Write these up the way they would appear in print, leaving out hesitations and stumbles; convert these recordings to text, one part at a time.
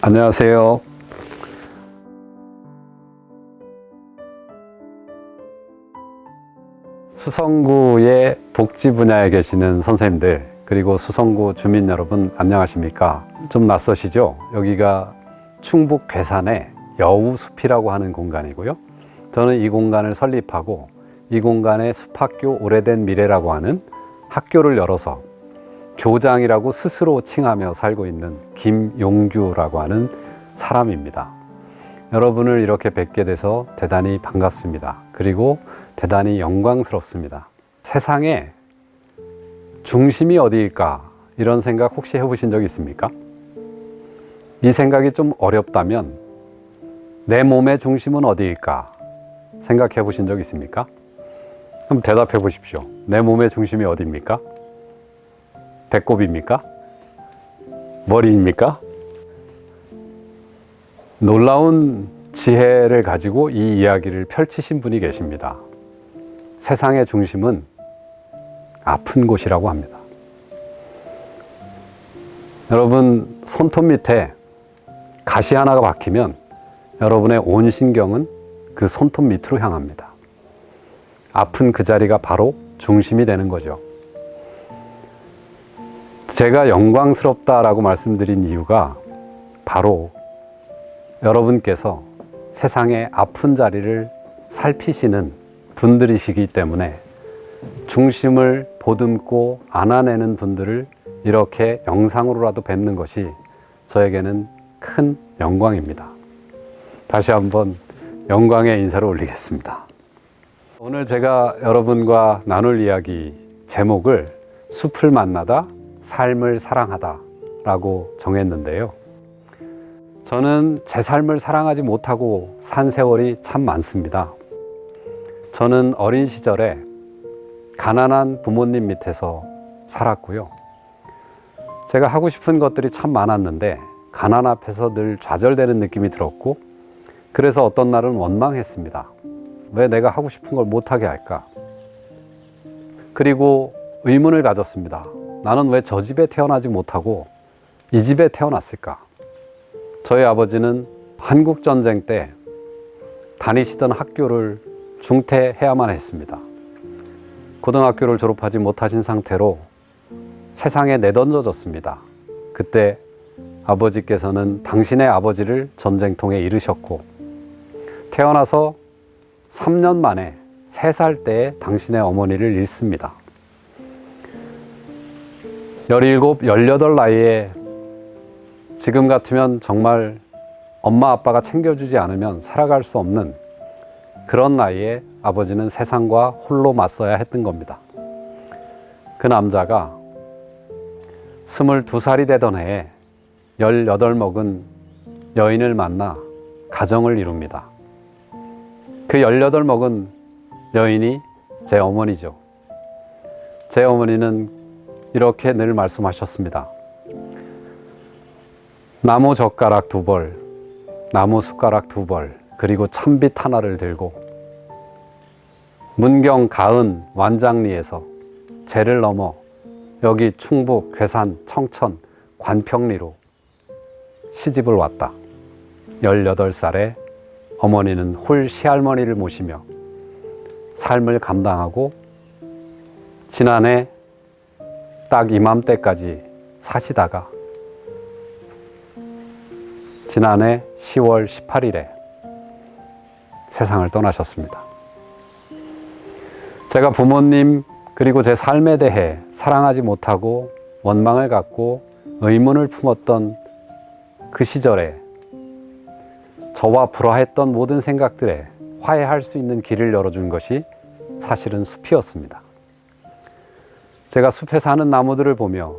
안녕하세요. 수성구의 복지 분야에 계시는 선생님들, 그리고 수성구 주민 여러분, 안녕하십니까? 좀 낯서시죠? 여기가 충북 괴산의 여우숲이라고 하는 공간이고요. 저는 이 공간을 설립하고 이 공간에 숲학교 오래된 미래라고 하는 학교를 열어서 교장이라고 스스로 칭하며 살고 있는 김용규라고 하는 사람입니다. 여러분을 이렇게 뵙게 돼서 대단히 반갑습니다. 그리고 대단히 영광스럽습니다. 세상에 중심이 어디일까? 이런 생각 혹시 해보신 적 있습니까? 이 생각이 좀 어렵다면 내 몸의 중심은 어디일까? 생각해 보신 적 있습니까? 한번 대답해 보십시오. 내 몸의 중심이 어디입니까? 배꼽입니까? 머리입니까? 놀라운 지혜를 가지고 이 이야기를 펼치신 분이 계십니다. 세상의 중심은 아픈 곳이라고 합니다. 여러분, 손톱 밑에 가시 하나가 박히면 여러분의 온 신경은 그 손톱 밑으로 향합니다. 아픈 그 자리가 바로 중심이 되는 거죠. 제가 영광스럽다라고 말씀드린 이유가 바로 여러분께서 세상의 아픈 자리를 살피시는 분들이시기 때문에 중심을 보듬고 안아내는 분들을 이렇게 영상으로라도 뵙는 것이 저에게는 큰 영광입니다. 다시 한번 영광의 인사를 올리겠습니다. 오늘 제가 여러분과 나눌 이야기 제목을 숲을 만나다 삶을 사랑하다 라고 정했는데요. 저는 제 삶을 사랑하지 못하고 산 세월이 참 많습니다. 저는 어린 시절에 가난한 부모님 밑에서 살았고요. 제가 하고 싶은 것들이 참 많았는데 가난 앞에서 늘 좌절되는 느낌이 들었고, 그래서 어떤 날은 원망했습니다. 왜 내가 하고 싶은 걸 못하게 할까? 그리고 의문을 가졌습니다. 나는 왜 저 집에 태어나지 못하고 이 집에 태어났을까? 저희 아버지는 한국전쟁 때 다니시던 학교를 중퇴해야만 했습니다. 고등학교를 졸업하지 못하신 상태로 세상에 내던져졌습니다. 그때 아버지께서는 당신의 아버지를 전쟁통에 잃으셨고, 태어나서 3년 만에 3살 때에 당신의 어머니를 잃습니다. 17, 18 나이에 지금 같으면 정말 엄마 아빠가 챙겨주지 않으면 살아갈 수 없는 그런 나이에 아버지는 세상과 홀로 맞서야 했던 겁니다. 그 남자가 22살이 되던 해에 18 먹은 여인을 만나 가정을 이룹니다. 그 18 먹은 여인이 제 어머니죠. 제 어머니는 이렇게 늘 말씀하셨습니다. 나무 젓가락 2벌, 나무 숟가락 2벌, 그리고 찬빛 하나를 들고 문경 가은 완장리에서 제를 넘어 여기 충북 괴산 청천 관평리로 시집을 왔다. 18살에 어머니는 홀 시할머니를 모시며 삶을 감당하고 지난해 딱 이맘때까지 사시다가 지난해 10월 18일에 세상을 떠나셨습니다. 제가 부모님 그리고 제 삶에 대해 사랑하지 못하고 원망을 갖고 의문을 품었던 그 시절에 저와 불화했던 모든 생각들에 화해할 수 있는 길을 열어준 것이 사실은 숲이었습니다. 제가 숲에 사는 나무들을 보며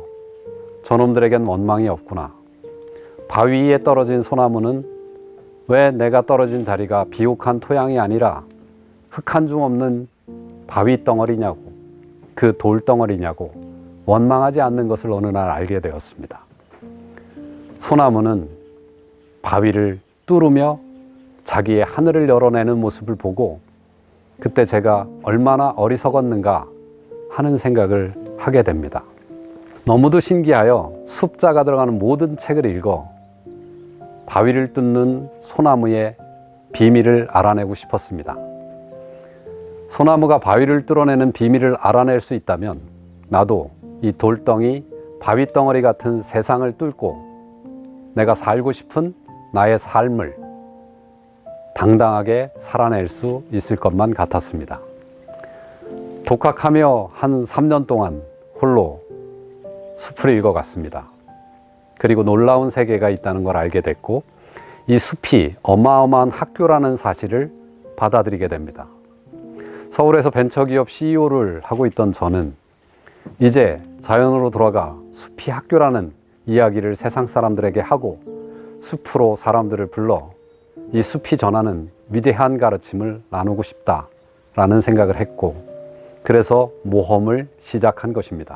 저놈들에겐 원망이 없구나. 바위 위에 떨어진 소나무는 왜 내가 떨어진 자리가 비옥한 토양이 아니라 흙 한 줌 없는 바위 덩어리냐고, 그 돌덩어리냐고 원망하지 않는 것을 어느 날 알게 되었습니다. 소나무는 바위를 뚫으며 자기의 하늘을 열어내는 모습을 보고 그때 제가 얼마나 어리석었는가 하는 생각을 하게 됩니다. 너무도 신기하여 숲자가 들어가는 모든 책을 읽어 바위를 뚫는 소나무의 비밀을 알아내고 싶었습니다. 소나무가 바위를 뚫어내는 비밀을 알아낼 수 있다면 나도 이 돌덩이, 바위덩어리 같은 세상을 뚫고 내가 살고 싶은 나의 삶을 당당하게 살아낼 수 있을 것만 같았습니다. 독학하며 한 3년 동안 홀로 숲을 읽어갔습니다. 그리고 놀라운 세계가 있다는 걸 알게 됐고 이 숲이 어마어마한 학교라는 사실을 받아들이게 됩니다. 서울에서 벤처기업 CEO를 하고 있던 저는 이제 자연으로 돌아가 숲이 학교라는 이야기를 세상 사람들에게 하고 숲으로 사람들을 불러 이 숲이 전하는 위대한 가르침을 나누고 싶다라는 생각을 했고 그래서 모험을 시작한 것입니다.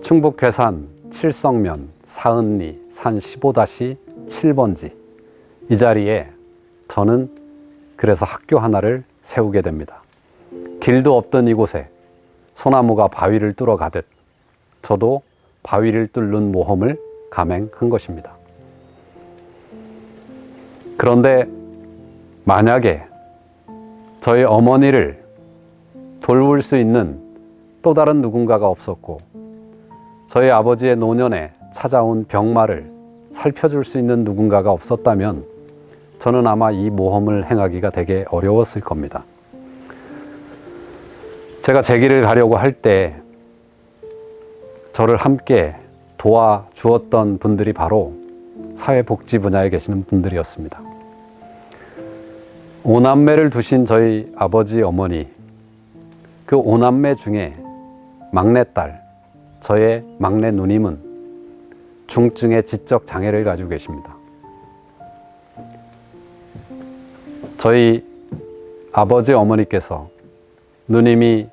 충북 괴산 칠성면 사은리 산 15-7번지 이 자리에 저는 그래서 학교 하나를 세우게 됩니다. 길도 없던 이곳에 소나무가 바위를 뚫어 가듯 저도 바위를 뚫는 모험을 감행한 것입니다. 그런데 만약에 저희 어머니를 돌볼 수 있는 또 다른 누군가가 없었고 저희 아버지의 노년에 찾아온 병마를 살펴줄 수 있는 누군가가 없었다면 저는 아마 이 모험을 행하기가 되게 어려웠을 겁니다. 제가 제 길을 가려고 할 때 저를 함께 도와주었던 분들이 바로 사회복지 분야에 계시는 분들이었습니다. 5남매를 두신 저희 아버지, 어머니, 그 5남매 중에 막내딸, 저의 막내 누님은 중증의 지적 장애를 가지고 계십니다. 저희 아버지, 어머니께서 누님이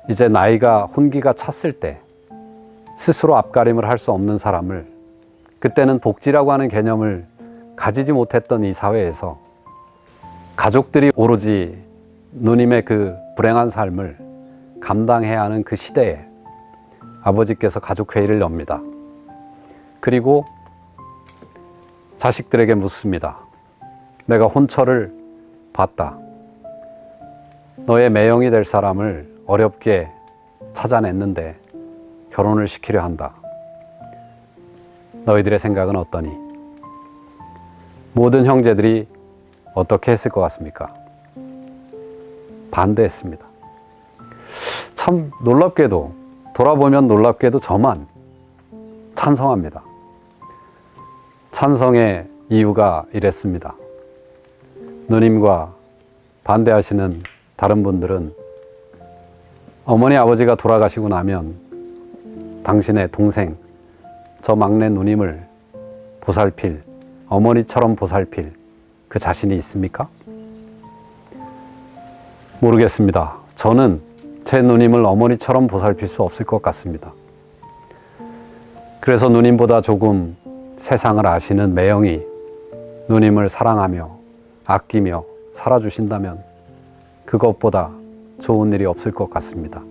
이제 나이가 혼기가 찼을 때 스스로 앞가림을 할 수 없는 사람을 그때는 복지라고 하는 개념을 가지지 못했던 이 사회에서 가족들이 오로지 누님의 그 불행한 삶을 감당해야 하는 그 시대에 아버지께서 가족회의를 엽니다. 그리고 자식들에게 묻습니다. 내가 혼처를 봤다. 너의 매형이 될 사람을 어렵게 찾아냈는데 결혼을 시키려 한다. 너희들의 생각은 어떠니? 모든 형제들이 어떻게 했을 것 같습니까? 반대했습니다. 참 놀랍게도 돌아보면 놀랍게도 저만 찬성합니다. 찬성의 이유가 이랬습니다. 누님과 반대하시는 다른 분들은 어머니 아버지가 돌아가시고 나면 당신의 동생 저 막내 누님을 보살필 어머니처럼 보살필 그 자신이 있습니까? 모르겠습니다. 저는 제 누님을 어머니처럼 보살필 수 없을 것 같습니다. 그래서 누님보다 조금 세상을 아시는 매형이 누님을 사랑하며 아끼며 살아주신다면 그것보다 좋은 일이 없을 것 같습니다.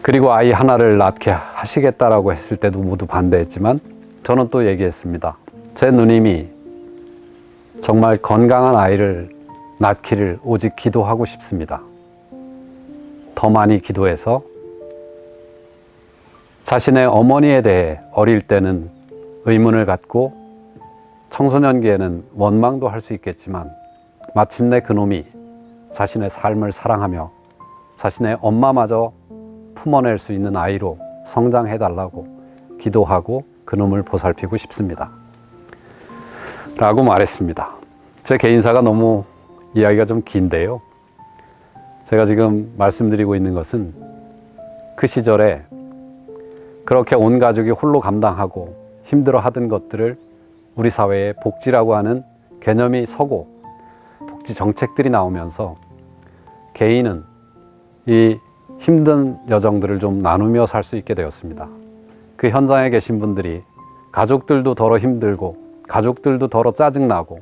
그리고 아이 하나를 낳게 하시겠다라고 했을 때도 모두 반대했지만 저는 또 얘기했습니다. 제 누님이 정말 건강한 아이를 낳기를 오직 기도하고 싶습니다. 더 많이 기도해서 자신의 어머니에 대해 어릴 때는 의문을 갖고 청소년기에는 원망도 할 수 있겠지만 마침내 그놈이 자신의 삶을 사랑하며 자신의 엄마마저 품어낼 수 있는 아이로 성장해달라고 기도하고 그놈을 보살피고 싶습니다. 라고 말했습니다. 제 개인사가 너무 이야기가 좀 긴데요. 제가 지금 말씀드리고 있는 것은 그 시절에 그렇게 온 가족이 홀로 감당하고 힘들어 하던 것들을 우리 사회에 복지라고 하는 개념이 서고 복지 정책들이 나오면서 개인은 이 힘든 여정들을 좀 나누며 살 수 있게 되었습니다. 그 현장에 계신 분들이 가족들도 더러 힘들고 가족들도 더러 짜증나고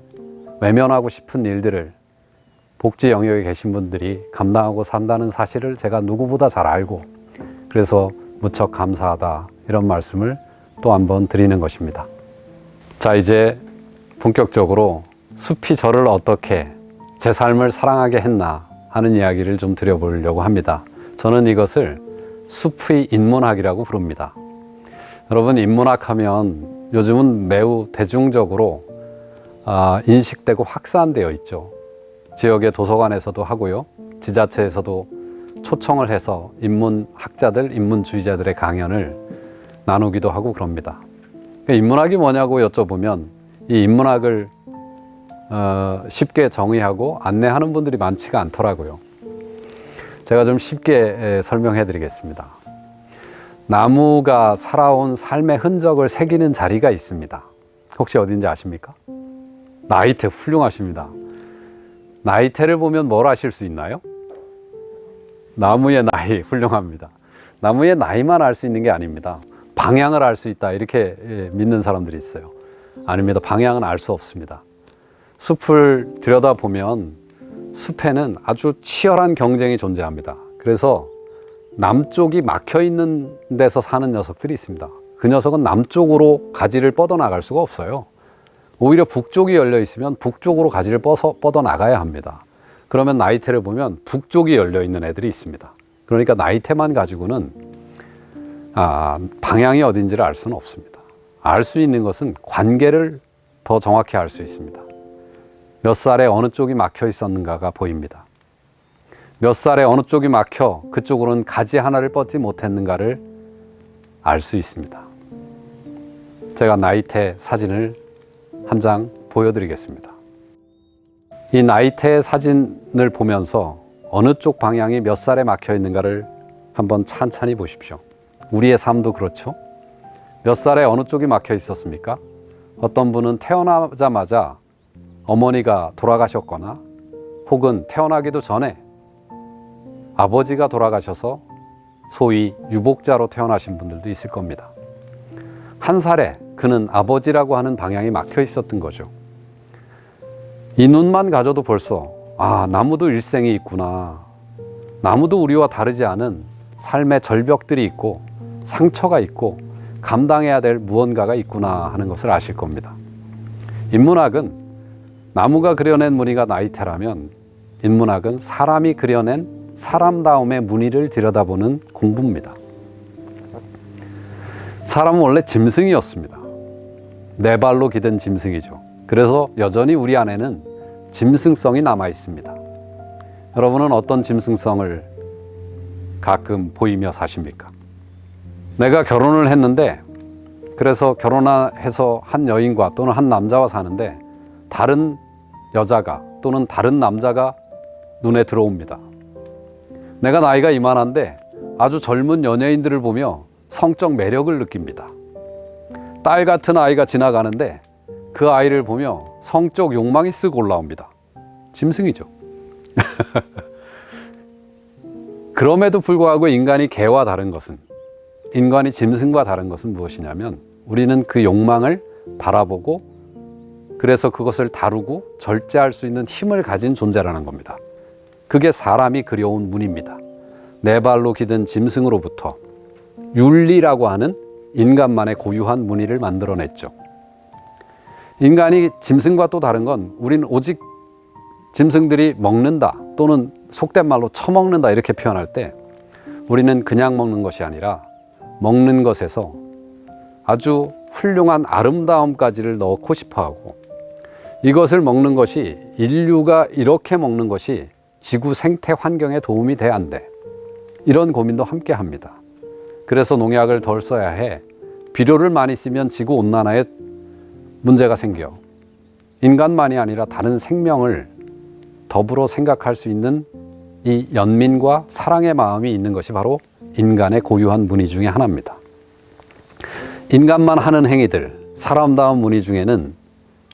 외면하고 싶은 일들을 복지 영역에 계신 분들이 감당하고 산다는 사실을 제가 누구보다 잘 알고 그래서 무척 감사하다 이런 말씀을 또 한 번 드리는 것입니다. 자, 이제 본격적으로 숲이 저를 어떻게 제 삶을 사랑하게 했나 하는 이야기를 좀 드려보려고 합니다. 저는 이것을 숲의 인문학이라고 부릅니다. 여러분, 인문학 하면 요즘은 매우 대중적으로 인식되고 확산되어 있죠. 지역의 도서관에서도 하고요, 지자체에서도 초청을 해서 인문학자들, 인문주의자들의 강연을 나누기도 하고 그럽니다. 인문학이 뭐냐고 여쭤보면 이 인문학을 쉽게 정의하고 안내하는 분들이 많지가 않더라고요. 제가 좀 쉽게 설명해 드리겠습니다. 나무가 살아온 삶의 흔적을 새기는 자리가 있습니다. 혹시 어딘지 아십니까? 나이테, 훌륭하십니다. 나이테를 보면 뭘 아실 수 있나요? 나무의 나이, 훌륭합니다. 나무의 나이만 알 수 있는 게 아닙니다. 방향을 알 수 있다, 이렇게 믿는 사람들이 있어요. 아닙니다. 방향은 알 수 없습니다. 숲을 들여다보면 숲에는 아주 치열한 경쟁이 존재합니다. 그래서 남쪽이 막혀 있는 데서 사는 녀석들이 있습니다. 그 녀석은 남쪽으로 가지를 뻗어나갈 수가 없어요. 오히려 북쪽이 열려 있으면 북쪽으로 가지를 뻗어나가야 합니다. 그러면 나이테를 보면 북쪽이 열려 있는 애들이 있습니다. 그러니까 나이테만 가지고는 방향이 어딘지를 알 수는 없습니다. 알 수 있는 것은 관계를 더 정확히 알 수 있습니다. 몇 살에 어느 쪽이 막혀 있었는가가 보입니다. 몇 살에 어느 쪽이 막혀 그쪽으로는 가지 하나를 뻗지 못했는가를 알 수 있습니다. 제가 나이테 사진을 한 장 보여드리겠습니다. 이 나이테 사진을 보면서 어느 쪽 방향이 몇 살에 막혀 있는가를 한번 찬찬히 보십시오. 우리의 삶도 그렇죠. 몇 살에 어느 쪽이 막혀 있었습니까? 어떤 분은 태어나자마자 어머니가 돌아가셨거나 혹은 태어나기도 전에 아버지가 돌아가셔서 소위 유복자로 태어나신 분들도 있을 겁니다. 한 살에 그는 아버지라고 하는 방향이 막혀 있었던 거죠. 이 눈만 가져도 벌써 나무도 일생이 있구나. 나무도 우리와 다르지 않은 삶의 절벽들이 있고 상처가 있고 감당해야 될 무언가가 있구나 하는 것을 아실 겁니다. 인문학은 나무가 그려낸 무늬가 나이테라면 인문학은 사람이 그려낸 사람다움의 무늬를 들여다보는 공부입니다. 사람은 원래 짐승이었습니다. 네 발로 기댄 짐승이죠. 그래서 여전히 우리 안에는 짐승성이 남아 있습니다. 여러분은 어떤 짐승성을 가끔 보이며 사십니까? 내가 결혼을 했는데, 그래서 결혼해서 한 여인과 또는 한 남자와 사는데 다른 여자가 또는 다른 남자가 눈에 들어옵니다. 내가 나이가 이만한데 아주 젊은 연예인들을 보며 성적 매력을 느낍니다. 딸 같은 아이가 지나가는데 그 아이를 보며 성적 욕망이 쓱 올라옵니다. 짐승이죠. 그럼에도 불구하고 인간이 개와 다른 것은, 인간이 짐승과 다른 것은 무엇이냐면 우리는 그 욕망을 바라보고 그래서 그것을 다루고 절제할 수 있는 힘을 가진 존재라는 겁니다. 그게 사람이 그려온 무늬입니다. 네 발로 기든 짐승으로부터 윤리라고 하는 인간만의 고유한 무늬를 만들어냈죠. 인간이 짐승과 또 다른 건 우리는 오직 짐승들이 먹는다 또는 속된 말로 처먹는다 이렇게 표현할 때 우리는 그냥 먹는 것이 아니라 먹는 것에서 아주 훌륭한 아름다움까지를 넣고 싶어하고, 이것을 먹는 것이, 인류가 이렇게 먹는 것이 지구 생태 환경에 도움이 돼 안 돼, 이런 고민도 함께 합니다. 그래서 농약을 덜 써야 해, 비료를 많이 쓰면 지구 온난화에 문제가 생겨, 인간만이 아니라 다른 생명을 더불어 생각할 수 있는 이 연민과 사랑의 마음이 있는 것이 바로 인간의 고유한 무늬 중에 하나입니다. 인간만 하는 행위들, 사람다운 무늬 중에는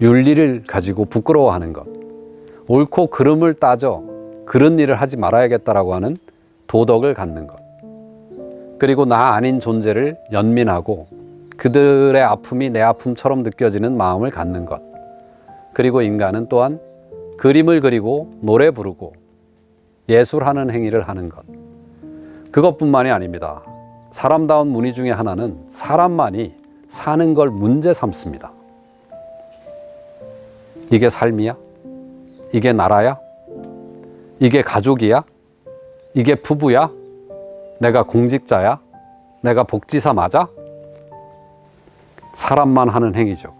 윤리를 가지고 부끄러워하는 것, 옳고 그름을 따져 그런 일을 하지 말아야겠다라고 하는 도덕을 갖는 것, 그리고 나 아닌 존재를 연민하고 그들의 아픔이 내 아픔처럼 느껴지는 마음을 갖는 것, 그리고 인간은 또한 그림을 그리고 노래 부르고 예술하는 행위를 하는 것, 그것뿐만이 아닙니다. 사람다운 무늬 중에 하나는 사람만이 사는 걸 문제 삼습니다. 이게 삶이야? 이게 나라야? 이게 가족이야? 이게 부부야? 내가 공직자야? 내가 복지사 맞아? 사람만 하는 행위죠.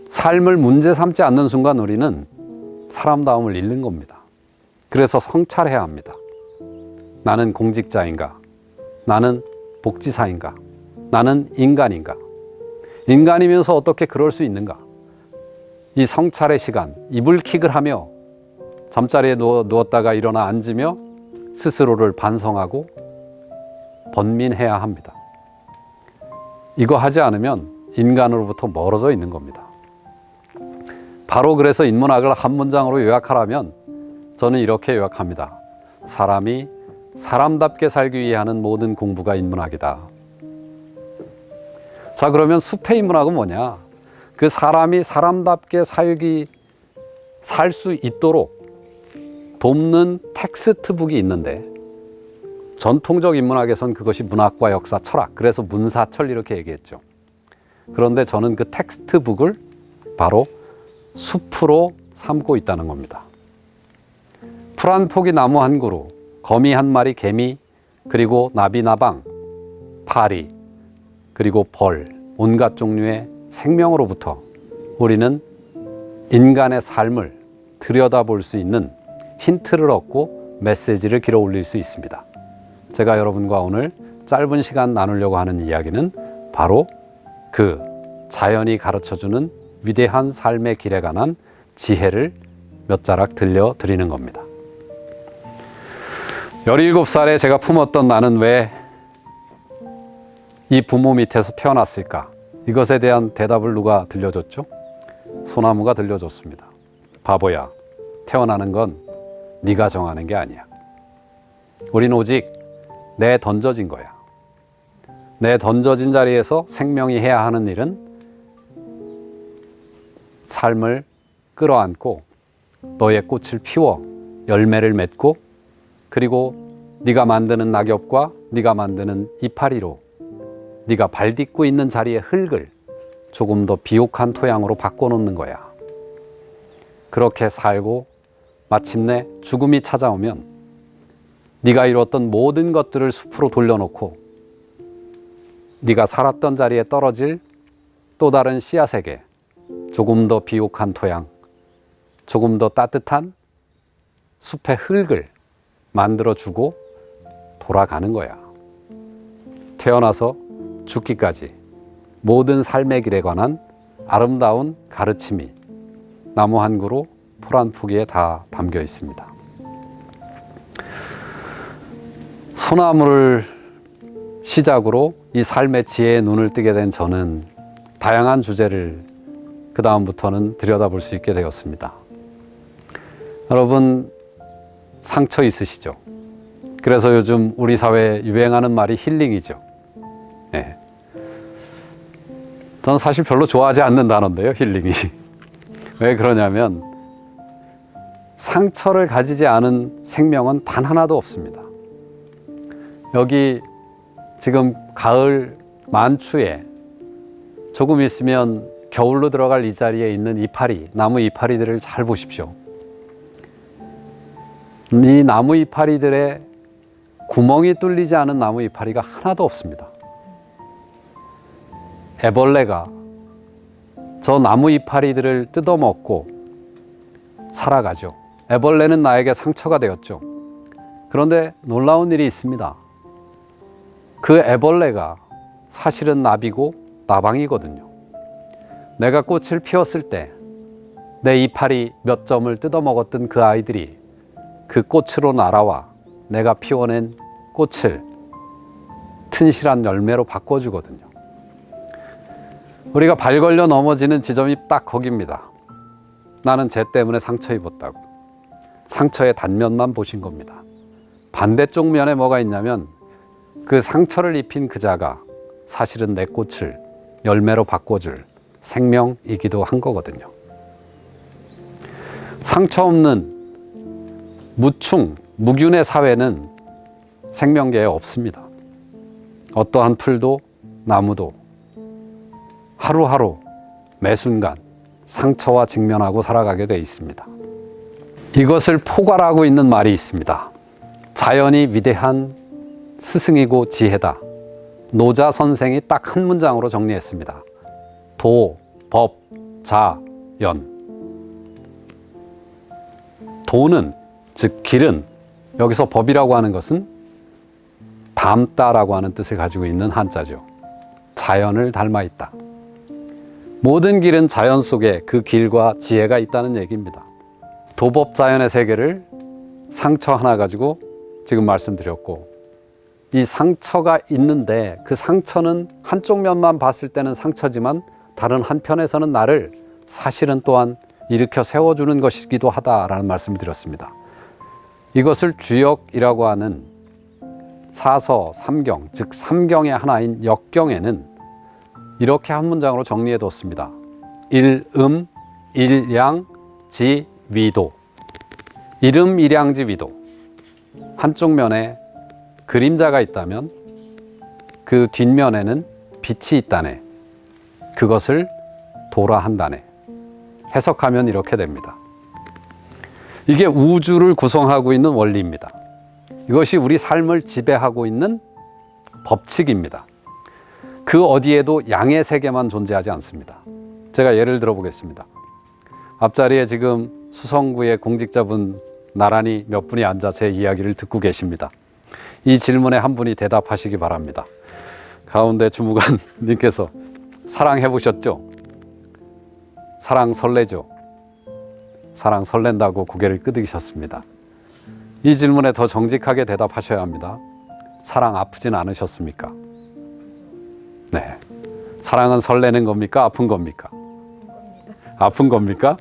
삶을 문제 삼지 않는 순간 우리는 사람다움을 잃는 겁니다. 그래서 성찰해야 합니다. 나는 공직자인가? 나는 복지사인가? 나는 인간인가? 인간이면서 어떻게 그럴 수 있는가? 이 성찰의 시간, 이불킥을 하며 잠자리에 누웠다가 일어나 앉으며 스스로를 반성하고 번민해야 합니다. 이거 하지 않으면 인간으로부터 멀어져 있는 겁니다. 바로 그래서 인문학을 한 문장으로 요약하라면 저는 이렇게 요약합니다. 사람이 사람답게 살기 위해 하는 모든 공부가 인문학이다. 자, 그러면 숲의 인문학은 뭐냐? 그 사람이 사람답게 살 수 있도록 돕는 텍스트북이 있는데 전통적 인문학에선 그것이 문학과 역사, 철학, 그래서 문사철 이렇게 얘기했죠. 그런데 저는 그 텍스트북을 바로 숲으로 삼고 있다는 겁니다. 풀 한 포기 나무 한 그루, 거미 한 마리, 개미, 그리고 나비, 나방, 파리, 그리고 벌, 온갖 종류의 생명으로부터 우리는 인간의 삶을 들여다볼 수 있는 힌트를 얻고 메시지를 길어 올릴 수 있습니다. 제가 여러분과 오늘 짧은 시간 나누려고 하는 이야기는 바로 그 자연이 가르쳐주는 위대한 삶의 길에 관한 지혜를 몇 자락 들려드리는 겁니다. 17살에 제가 품었던 나는 왜 이 부모 밑에서 태어났을까? 이것에 대한 대답을 누가 들려줬죠? 소나무가 들려줬습니다. 바보야, 태어나는 건 네가 정하는 게 아니야. 우린 오직 내 던져진 거야. 내 던져진 자리에서 생명이 해야 하는 일은 삶을 끌어안고 너의 꽃을 피워 열매를 맺고 그리고 네가 만드는 낙엽과 네가 만드는 이파리로 네가 발 딛고 있는 자리의 흙을 조금 더 비옥한 토양으로 바꿔놓는 거야. 그렇게 살고 마침내 죽음이 찾아오면 네가 이뤘던 모든 것들을 숲으로 돌려놓고 네가 살았던 자리에 떨어질 또 다른 씨앗에게 조금 더 비옥한 토양, 조금 더 따뜻한 숲의 흙을 만들어주고 돌아가는 거야. 태어나서 죽기까지 모든 삶의 길에 관한 아름다운 가르침이 나무 한 그루, 풀 한 포기에 다 담겨 있습니다. 소나무를 시작으로 이 삶의 지혜에 눈을 뜨게 된 저는 다양한 주제를 그 다음부터는 들여다볼 수 있게 되었습니다. 여러분, 상처 있으시죠? 그래서 요즘 우리 사회에 유행하는 말이 힐링이죠. 네. 저는 사실 별로 좋아하지 않는 단어인데요, 힐링이. 왜 그러냐면 상처를 가지지 않은 생명은 단 하나도 없습니다. 여기 지금 가을 만추에 조금 있으면 겨울로 들어갈 이 자리에 있는 이파리, 나무 이파리들을 잘 보십시오. 이 나무 이파리들의 구멍이 뚫리지 않은 나무 이파리가 하나도 없습니다. 애벌레가 저 나무 이파리들을 뜯어먹고 살아가죠. 애벌레는 나에게 상처가 되었죠. 그런데 놀라운 일이 있습니다. 그 애벌레가 사실은 나비고 나방이거든요. 내가 꽃을 피웠을 때 내 이파리 몇 점을 뜯어먹었던 그 아이들이 그 꽃으로 날아와 내가 피워낸 꽃을 튼실한 열매로 바꿔주거든요. 우리가 발 걸려 넘어지는 지점이 딱 거기입니다. 나는 쟤 때문에 상처 입었다고. 상처의 단면만 보신 겁니다. 반대쪽 면에 뭐가 있냐면 그 상처를 입힌 그자가 사실은 내 꽃을 열매로 바꿔줄 생명이기도 한 거거든요. 상처 없는 무충, 무균의 사회는 생명계에 없습니다. 어떠한 풀도 나무도 하루하루 매 순간 상처와 직면하고 살아가게 돼 있습니다. 이것을 포괄하고 있는 말이 있습니다. 자연이 위대한 스승이고 지혜다. 노자 선생이 딱 한 문장으로 정리했습니다. 도, 법, 자, 연. 도는, 즉 길은, 여기서 법이라고 하는 것은 닮다라고 하는 뜻을 가지고 있는 한자죠. 자연을 닮아 있다. 모든 길은 자연 속에 그 길과 지혜가 있다는 얘기입니다. 도법자연의 세계를 상처 하나 가지고 지금 말씀드렸고, 이 상처가 있는데 그 상처는 한쪽 면만 봤을 때는 상처지만 다른 한편에서는 나를 사실은 또한 일으켜 세워주는 것이기도 하다라는 말씀을 드렸습니다. 이것을 주역이라고 하는 사서, 삼경, 즉 삼경의 하나인 역경에는 이렇게 한 문장으로 정리해 뒀습니다. 일음, 일양, 지, 위도. 일음, 일양지, 위도. 한쪽 면에 그림자가 있다면 그 뒷면에는 빛이 있다네. 그것을 도라 한다네. 해석하면 이렇게 됩니다. 이게 우주를 구성하고 있는 원리입니다. 이것이 우리 삶을 지배하고 있는 법칙입니다. 그 어디에도 양의 세계만 존재하지 않습니다. 제가 예를 들어 보겠습니다. 앞자리에 지금 수성구의 공직자분 나란히 몇 분이 앉아 제 이야기를 듣고 계십니다. 이 질문에 한 분이 대답하시기 바랍니다. 가운데 주무관님께서 사랑해 보셨죠? 사랑 설레죠? 사랑 설렌다고 고개를 끄덕이셨습니다. 이 질문에 더 정직하게 대답하셔야 합니다. 사랑 아프진 않으셨습니까? 네. 사랑은 설레는 겁니까? 아픈 겁니까? 아픈 겁니까?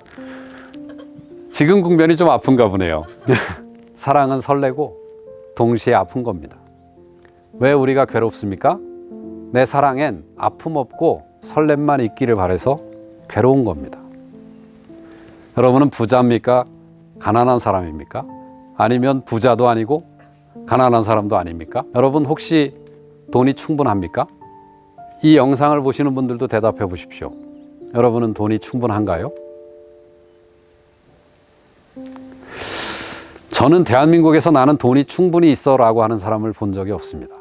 지금 국면이 좀 아픈가 보네요. 사랑은 설레고 동시에 아픈 겁니다. 왜 우리가 괴롭습니까? 내 사랑엔 아픔 없고 설렘만 있기를 바라서 괴로운 겁니다. 여러분은 부자입니까? 가난한 사람입니까? 아니면 부자도 아니고 가난한 사람도 아닙니까? 여러분 혹시 돈이 충분합니까? 이 영상을 보시는 분들도 대답해 보십시오. 여러분은 돈이 충분한가요? 저는 대한민국에서 나는 돈이 충분히 있어 라고 하는 사람을 본 적이 없습니다.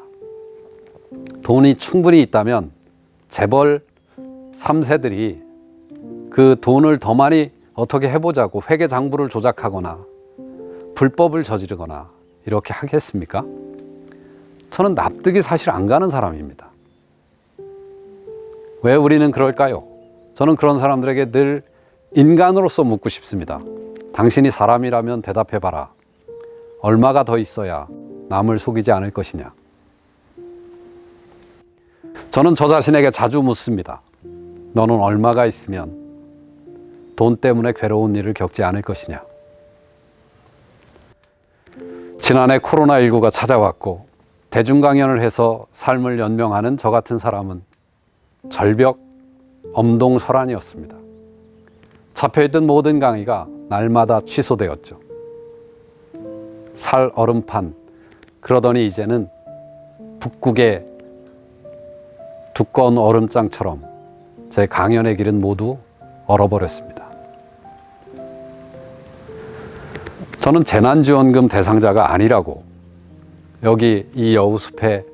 돈이 충분히 있다면 재벌 3세들이 그 돈을 더 많이 어떻게 해보자고 회계장부를 조작하거나 불법을 저지르거나 이렇게 하겠습니까? 저는 납득이 사실 안 가는 사람입니다. 왜 우리는 그럴까요? 저는 그런 사람들에게 늘 인간으로서 묻고 싶습니다. 당신이 사람이라면 대답해봐라. 얼마가 더 있어야 남을 속이지 않을 것이냐? 저는 저 자신에게 자주 묻습니다. 너는 얼마가 있으면 돈 때문에 괴로운 일을 겪지 않을 것이냐? 지난해 코로나19가 찾아왔고 대중강연을 해서 삶을 연명하는 저 같은 사람은 절벽 엄동설안이었습니다. 잡혀있던 모든 강의가 날마다 취소되었죠. 살 얼음판, 그러더니 이제는 북극의 두꺼운 얼음장처럼 제 강연의 길은 모두 얼어버렸습니다. 저는 재난지원금 대상자가 아니라고, 여기 이 여우숲에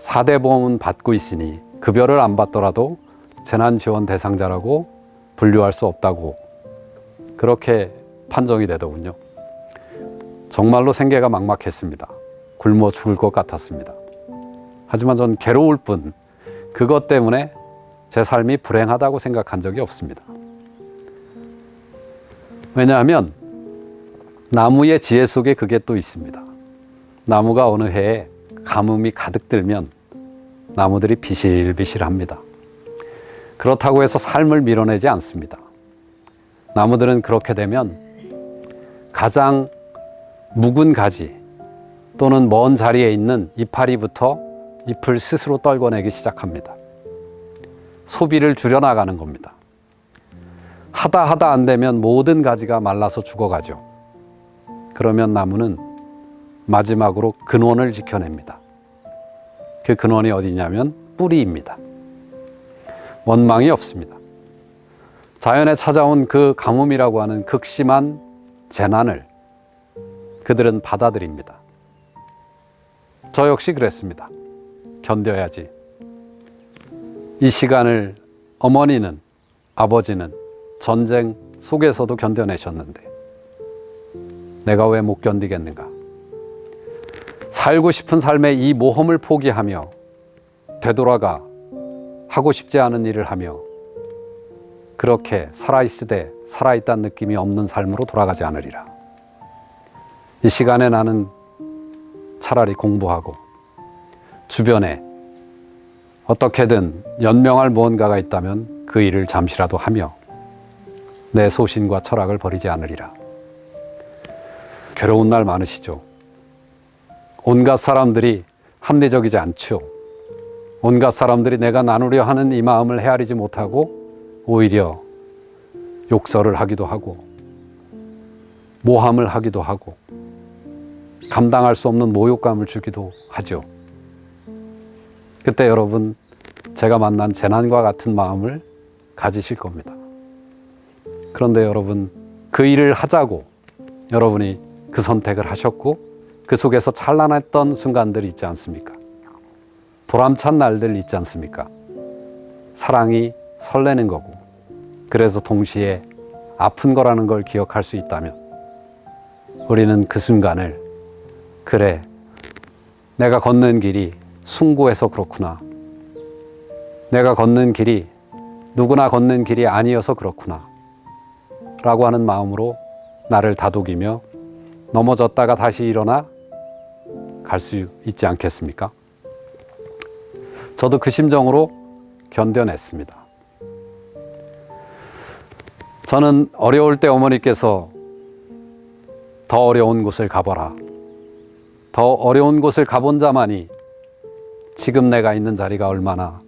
4대 보험은 받고 있으니 급여를 안 받더라도 재난지원 대상자라고 분류할 수 없다고 그렇게 판정이 되더군요. 정말로 생계가 막막했습니다. 굶어 죽을 것 같았습니다. 하지만 전 괴로울 뿐 그것 때문에 제 삶이 불행하다고 생각한 적이 없습니다. 왜냐하면 나무의 지혜 속에 그게 또 있습니다. 나무가 어느 해에 가뭄이 가득 들면 나무들이 비실비실합니다. 그렇다고 해서 삶을 밀어내지 않습니다. 나무들은 그렇게 되면 가장 묵은 가지 또는 먼 자리에 있는 이파리부터 잎을 스스로 떨궈내기 시작합니다. 소비를 줄여나가는 겁니다. 하다 안 되면 모든 가지가 말라서 죽어가죠. 그러면 나무는 마지막으로 근원을 지켜냅니다. 그 근원이 어디냐면 뿌리입니다. 원망이 없습니다. 자연에 찾아온 그 가뭄이라고 하는 극심한 재난을 그들은 받아들입니다. 저 역시 그랬습니다. 견뎌야지. 이 시간을 어머니는, 아버지는 전쟁 속에서도 견뎌내셨는데 내가 왜 못 견디겠는가? 살고 싶은 삶의 이 모험을 포기하며 되돌아가 하고 싶지 않은 일을 하며 그렇게 살아있으되 살아있다는 느낌이 없는 삶으로 돌아가지 않으리라. 이 시간에 나는 차라리 공부하고 주변에 어떻게든 연명할 무언가가 있다면 그 일을 잠시라도 하며 내 소신과 철학을 버리지 않으리라. 괴로운 날 많으시죠? 온갖 사람들이 합리적이지 않죠. 온갖 사람들이 내가 나누려 하는 이 마음을 헤아리지 못하고 오히려 욕설을 하기도 하고 모함을 하기도 하고 감당할 수 없는 모욕감을 주기도 하죠. 그때 여러분, 제가 만난 재난과 같은 마음을 가지실 겁니다. 그런데 여러분, 그 일을 하자고 여러분이 그 선택을 하셨고 그 속에서 찬란했던 순간들이 있지 않습니까? 보람찬 날들이 있지 않습니까? 사랑이 설레는 거고 그래서 동시에 아픈 거라는 걸 기억할 수 있다면 우리는 그 순간을 그래, 내가 걷는 길이 숭고해서 그렇구나. 내가 걷는 길이 누구나 걷는 길이 아니어서 그렇구나. 라고 하는 마음으로 나를 다독이며 넘어졌다가 다시 일어나 갈 수 있지 않겠습니까? 저도 그 심정으로 견뎌냈습니다. 저는 어려울 때 어머니께서 더 어려운 곳을 가봐라. 더 어려운 곳을 가본 자만이 지금 내가 있는 자리가 얼마나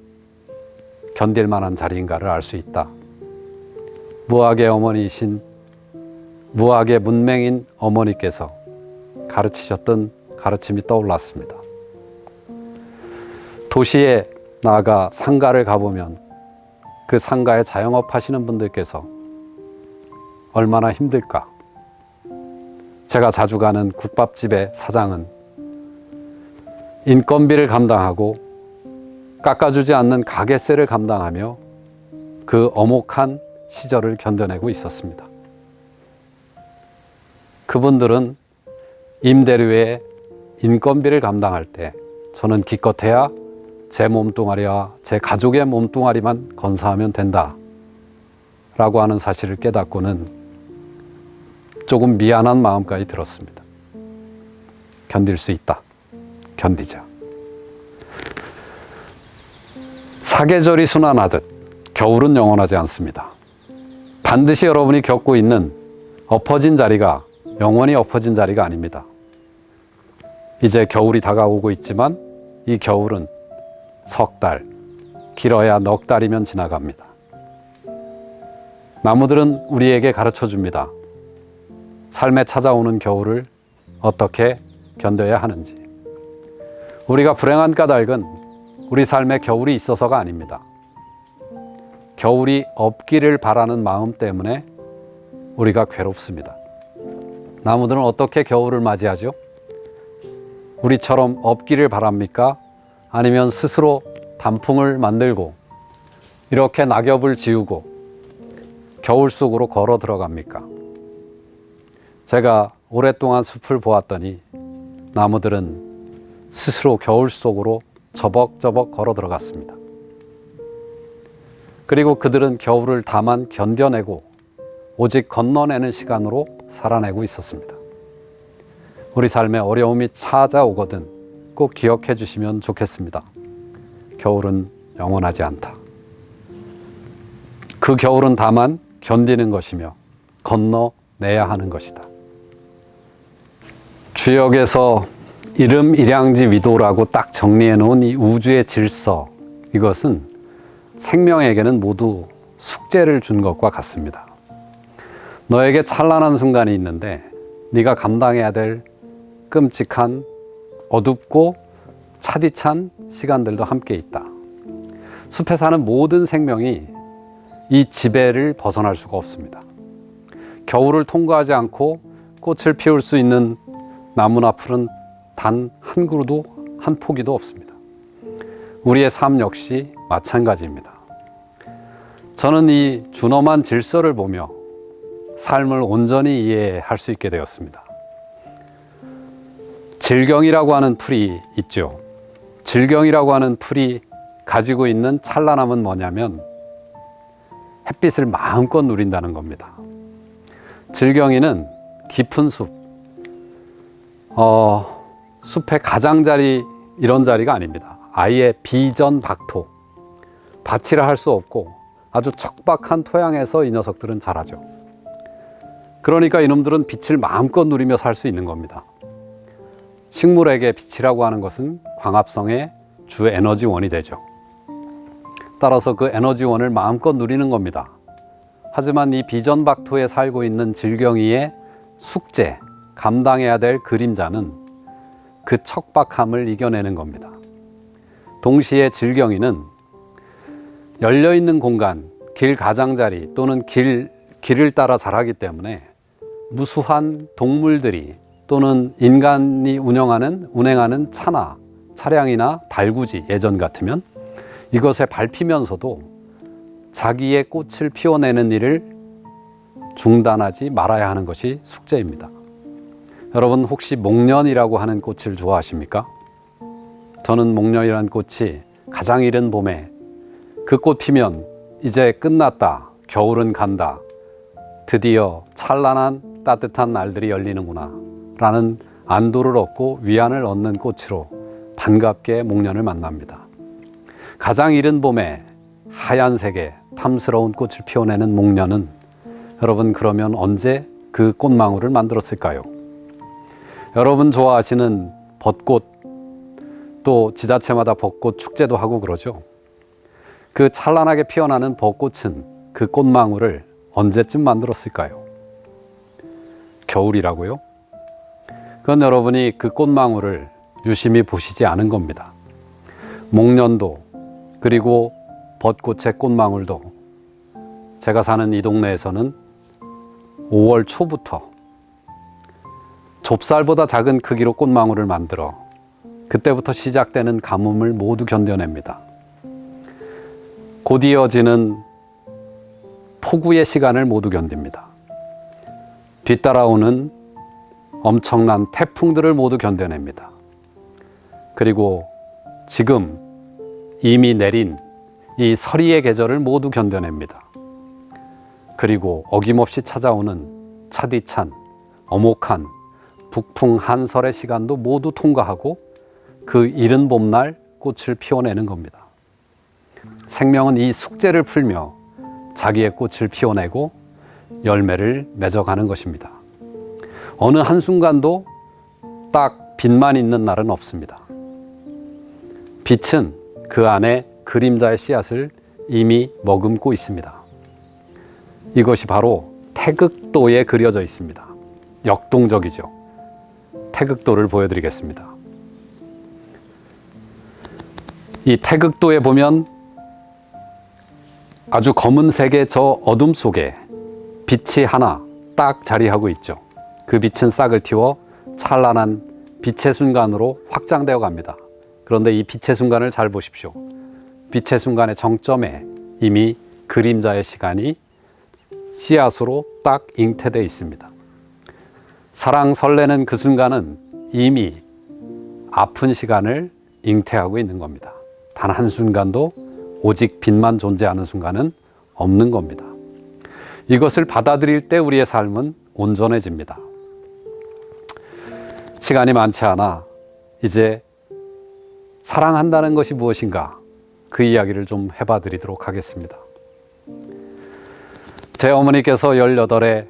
견딜 만한 자리인가를 알 수 있다. 무학의 어머니이신 무학의 문맹인 어머니께서 가르치셨던 가르침이 떠올랐습니다. 도시에 나아가 상가를 가보면 그 상가에 자영업 하시는 분들께서 얼마나 힘들까. 제가 자주 가는 국밥집의 사장은 인건비를 감당하고 깎아주지 않는 가게세를 감당하며 그 엄혹한 시절을 견뎌내고 있었습니다. 그분들은 임대료의 인건비를 감당할 때 저는 기껏해야 제 몸뚱아리와 제 가족의 몸뚱아리만 건사하면 된다 라고 하는 사실을 깨닫고는 조금 미안한 마음까지 들었습니다. 견딜 수 있다. 견디자. 사계절이 순환하듯 겨울은 영원하지 않습니다. 반드시 여러분이 겪고 있는 엎어진 자리가 영원히 엎어진 자리가 아닙니다. 이제 겨울이 다가오고 있지만 이 겨울은 석 달, 길어야 넉 달이면 지나갑니다. 나무들은 우리에게 가르쳐 줍니다. 삶에 찾아오는 겨울을 어떻게 견뎌야 하는지. 우리가 불행한 까닭은 우리 삶에 겨울이 있어서가 아닙니다. 겨울이 없기를 바라는 마음 때문에 우리가 괴롭습니다. 나무들은 어떻게 겨울을 맞이하죠? 우리처럼 없기를 바랍니까? 아니면 스스로 단풍을 만들고 이렇게 낙엽을 지우고 겨울 속으로 걸어 들어갑니까? 제가 오랫동안 숲을 보았더니 나무들은 스스로 겨울 속으로 저벅저벅 걸어 들어갔습니다. 그리고 그들은 겨울을 다만 견뎌내고 오직 건너내는 시간으로 살아내고 있었습니다. 우리 삶에 어려움이 찾아오거든 꼭 기억해 주시면 좋겠습니다. 겨울은 영원하지 않다. 그 겨울은 다만 견디는 것이며 건너내야 하는 것이다. 주역에서 이름 일양지 위도라고 딱 정리해 놓은 이 우주의 질서, 이것은 생명에게는 모두 숙제를 준 것과 같습니다. 너에게 찬란한 순간이 있는데 네가 감당해야 될 끔찍한 어둡고 차디찬 시간들도 함께 있다. 숲에 사는 모든 생명이 이 지배를 벗어날 수가 없습니다. 겨울을 통과하지 않고 꽃을 피울 수 있는 나무나 풀은 단 한 그루도 한 포기도 없습니다. 우리의 삶 역시 마찬가지입니다. 저는 이 준엄한 질서를 보며 삶을 온전히 이해할 수 있게 되었습니다. 질경이라고 하는 풀이 있죠. 질경이라고 하는 풀이 가지고 있는 찬란함은 뭐냐면 햇빛을 마음껏 누린다는 겁니다. 질경이는 깊은 숲, 숲의 가장자리 이런 자리가 아닙니다. 아예 비전박토, 밭이라 할 수 없고 아주 척박한 토양에서 이 녀석들은 자라죠. 그러니까 이놈들은 빛을 마음껏 누리며 살 수 있는 겁니다. 식물에게 빛이라고 하는 것은 광합성의 주 에너지원이 되죠. 따라서 그 에너지원을 마음껏 누리는 겁니다. 하지만 이 비전박토에 살고 있는 질경이의 숙제, 감당해야 될 그림자는 그 척박함을 이겨내는 겁니다. 동시에 질경이는 열려있는 공간, 길 가장자리 또는 길을 따라 자라기 때문에 무수한 동물들이 또는 인간이 운행하는 차량이나 발구지 예전 같으면 이것에 밟히면서도 자기의 꽃을 피워내는 일을 중단하지 말아야 하는 것이 숙제입니다. 여러분 혹시 목련이라고 하는 꽃을 좋아하십니까? 저는 목련이라는 꽃이 가장 이른 봄에 그 꽃 피면 이제 끝났다, 겨울은 간다, 드디어 찬란한 따뜻한 날들이 열리는구나 라는 안도를 얻고 위안을 얻는 꽃으로 반갑게 목련을 만납니다. 가장 이른 봄에 하얀색의 탐스러운 꽃을 피워내는 목련은 여러분 그러면 언제 그 꽃망울을 만들었을까요? 여러분 좋아하시는 벚꽃, 또 지자체마다 벚꽃 축제도 하고 그러죠. 그 찬란하게 피어나는 벚꽃은 그 꽃망울을 언제쯤 만들었을까요? 겨울이라고요? 그건 여러분이 그 꽃망울을 유심히 보시지 않은 겁니다. 목련도 그리고 벚꽃의 꽃망울도 제가 사는 이 동네에서는 5월 초부터 좁쌀보다 작은 크기로 꽃망울을 만들어 그때부터 시작되는 가뭄을 모두 견뎌냅니다. 곧 이어지는 폭우의 시간을 모두 견딥니다. 뒤따라오는 엄청난 태풍들을 모두 견뎌냅니다. 그리고 지금 이미 내린 이 서리의 계절을 모두 견뎌냅니다. 그리고 어김없이 찾아오는 차디찬, 어목한 북풍 한설의 시간도 모두 통과하고 그 이른 봄날 꽃을 피워내는 겁니다. 생명은 이 숙제를 풀며 자기의 꽃을 피워내고 열매를 맺어가는 것입니다. 어느 한순간도 딱 빛만 있는 날은 없습니다. 빛은 그 안에 그림자의 씨앗을 이미 머금고 있습니다. 이것이 바로 태극도에 그려져 있습니다. 역동적이죠. 태극도를 보여드리겠습니다. 이 태극도에 보면 아주 검은색의 저 어둠 속에 빛이 하나 딱 자리하고 있죠. 그 빛은 싹을 틔워 찬란한 빛의 순간으로 확장되어 갑니다. 그런데 이 빛의 순간을 잘 보십시오. 빛의 순간의 정점에 이미 그림자의 시간이 씨앗으로 딱 잉태되어 있습니다. 사랑 설레는 그 순간은 이미 아픈 시간을 잉태하고 있는 겁니다. 단 한순간도 오직 빛만 존재하는 순간은 없는 겁니다. 이것을 받아들일 때 우리의 삶은 온전해집니다. 시간이 많지 않아 이제 사랑한다는 것이 무엇인가 그 이야기를 좀 해봐 드리도록 하겠습니다. 제 어머니께서 18에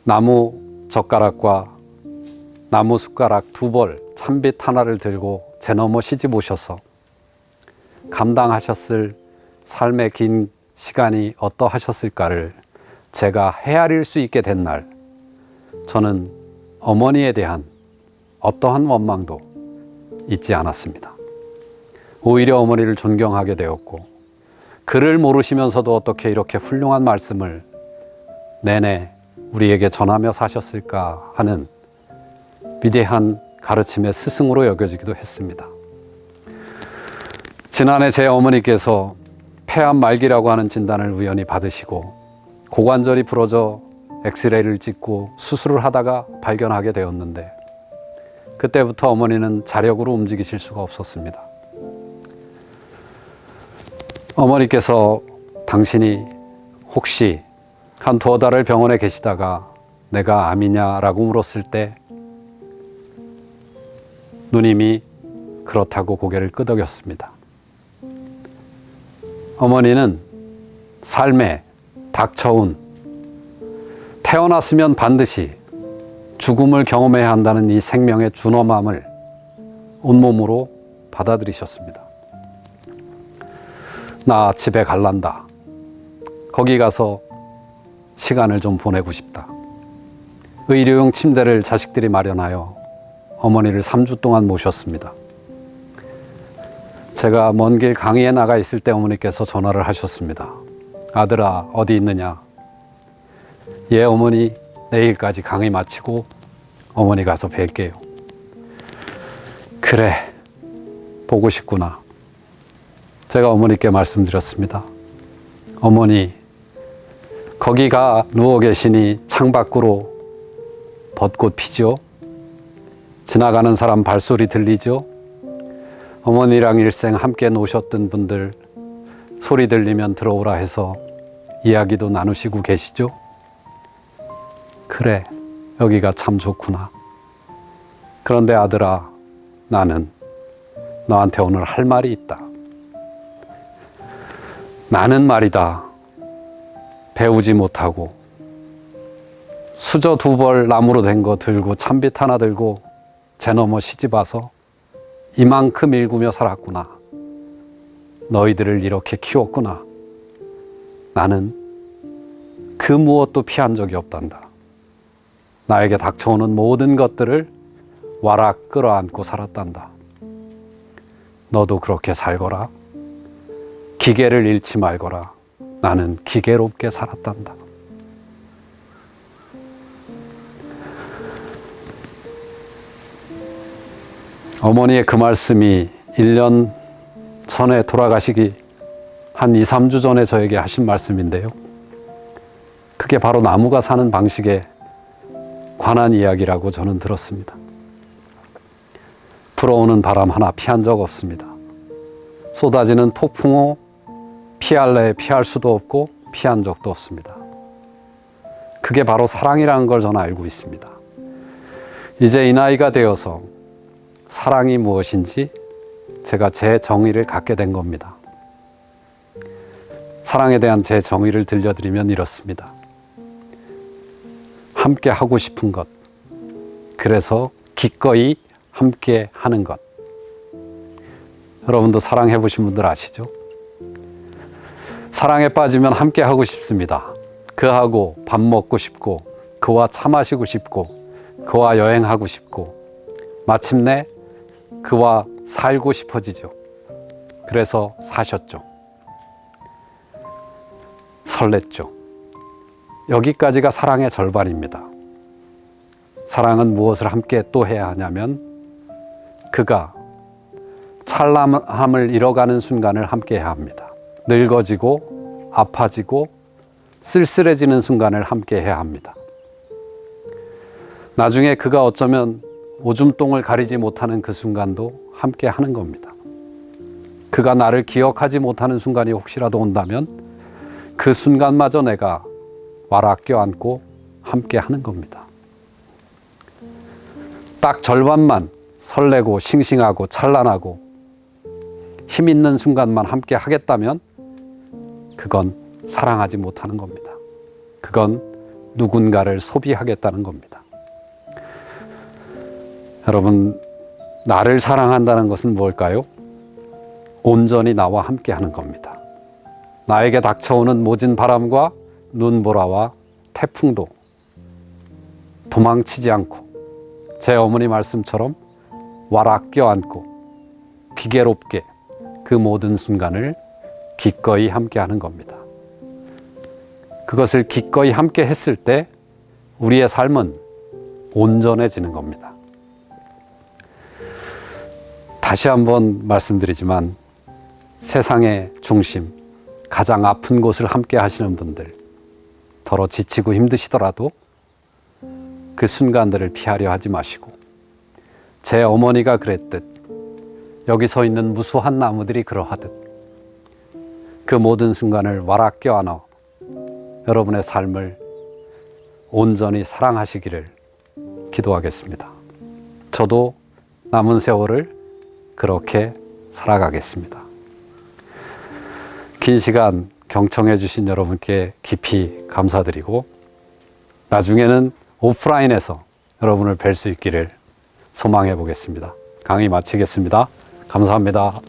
나무 젓가락과 나무 숟가락 2벌 찬빛 하나를 들고 제 너머 시집 오셔서 감당하셨을 삶의 긴 시간이 어떠하셨을까를 제가 헤아릴 수 있게 된 날, 저는 어머니에 대한 어떠한 원망도 잊지 않았습니다. 오히려 어머니를 존경하게 되었고 글을 모르시면서도 어떻게 이렇게 훌륭한 말씀을 내내 우리에게 전하며 사셨을까 하는 위대한 가르침의 스승으로 여겨지기도 했습니다. 지난해 제 어머니께서 폐암 말기라고 하는 진단을 우연히 받으시고 고관절이 부러져 엑스레이를 찍고 수술을 하다가 발견하게 되었는데 그때부터 어머니는 자력으로 움직이실 수가 없었습니다. 어머니께서 당신이 혹시 한 두어 달을 병원에 계시다가 내가 암이냐라고 물었을 때 누님이 그렇다고 고개를 끄덕였습니다. 어머니는 삶에 닥쳐온 태어났으면 반드시 죽음을 경험해야 한다는 이 생명의 준엄함을 온몸으로 받아들이셨습니다. 나 집에 갈란다. 거기 가서 시간을 좀 보내고 싶다. 의료용 침대를 자식들이 마련하여 어머니를 3주 동안 모셨습니다. 제가 먼 길 강의에 나가 있을 때 어머니께서 전화를 하셨습니다. 아들아, 어디 있느냐? 예, 어머니, 내일까지 강의 마치고 어머니 가서 뵐게요. 그래, 보고 싶구나. 제가 어머니께 말씀드렸습니다. 어머니, 거기가 누워 계시니 창밖으로 벚꽃 피죠? 지나가는 사람 발소리 들리죠? 어머니랑 일생 함께 노셨던 분들 소리 들리면 들어오라 해서 이야기도 나누시고 계시죠? 그래, 여기가 참 좋구나. 그런데 아들아, 나는 너한테 오늘 할 말이 있다. 나는 말이다, 배우지 못하고 수저 2벌 나무로 된 거 들고 찬빛 하나 들고 제 넘어 시집 와서 이만큼 일구며 살았구나. 너희들을 이렇게 키웠구나. 나는 그 무엇도 피한 적이 없단다. 나에게 닥쳐오는 모든 것들을 와락 끌어안고 살았단다. 너도 그렇게 살거라. 기계를 잃지 말거라. 나는 기계롭게 살았단다. 어머니의 그 말씀이 1년 전에 돌아가시기 한 2, 3주 전에 저에게 하신 말씀인데요. 그게 바로 나무가 사는 방식에 관한 이야기라고 저는 들었습니다. 불어오는 바람 하나 피한 적 없습니다. 쏟아지는 폭풍우 피할래 피할 수도 없고 피한 적도 없습니다. 그게 바로 사랑이라는 걸 저는 알고 있습니다. 이제 이 나이가 되어서 사랑이 무엇인지 제가 제 정의를 갖게 된 겁니다. 사랑에 대한 제 정의를 들려드리면 이렇습니다. 함께 하고 싶은 것, 그래서 기꺼이 함께 하는 것. 여러분도 사랑해 보신 분들 아시죠? 사랑에 빠지면 함께 하고 싶습니다. 그하고 밥 먹고 싶고, 그와 차 마시고 싶고, 그와 여행하고 싶고, 마침내 그와 살고 싶어지죠. 그래서 사셨죠. 설렜죠. 여기까지가 사랑의 절반입니다. 사랑은 무엇을 함께 또 해야 하냐면 그가 찬란함을 잃어가는 순간을 함께 해야 합니다. 늙어지고 아파지고 쓸쓸해지는 순간을 함께 해야 합니다. 나중에 그가 어쩌면 오줌똥을 가리지 못하는 그 순간도 함께 하는 겁니다. 그가 나를 기억하지 못하는 순간이 혹시라도 온다면 그 순간마저 내가 와락 껴안고 함께 하는 겁니다. 딱 절반만 설레고 싱싱하고 찬란하고 힘 있는 순간만 함께 하겠다면 그건 사랑하지 못하는 겁니다. 그건 누군가를 소비하겠다는 겁니다. 여러분, 나를 사랑한다는 것은 뭘까요? 온전히 나와 함께 하는 겁니다. 나에게 닥쳐오는 모진 바람과 눈보라와 태풍도 도망치지 않고 제 어머니 말씀처럼 와락 껴안고 기계롭게 그 모든 순간을 기꺼이 함께 하는 겁니다. 그것을 기꺼이 함께 했을 때 우리의 삶은 온전해지는 겁니다. 다시 한번 말씀드리지만 세상의 중심, 가장 아픈 곳을 함께 하시는 분들, 더러 지치고 힘드시더라도 그 순간들을 피하려 하지 마시고, 제 어머니가 그랬듯 여기 서 있는 무수한 나무들이 그러하듯 그 모든 순간을 와락 껴안아 여러분의 삶을 온전히 사랑하시기를 기도하겠습니다. 저도 남은 세월을 그렇게 살아가겠습니다. 긴 시간 경청해 주신 여러분께 깊이 감사드리고, 나중에는 오프라인에서 여러분을 뵐 수 있기를 소망해 보겠습니다. 강의 마치겠습니다. 감사합니다.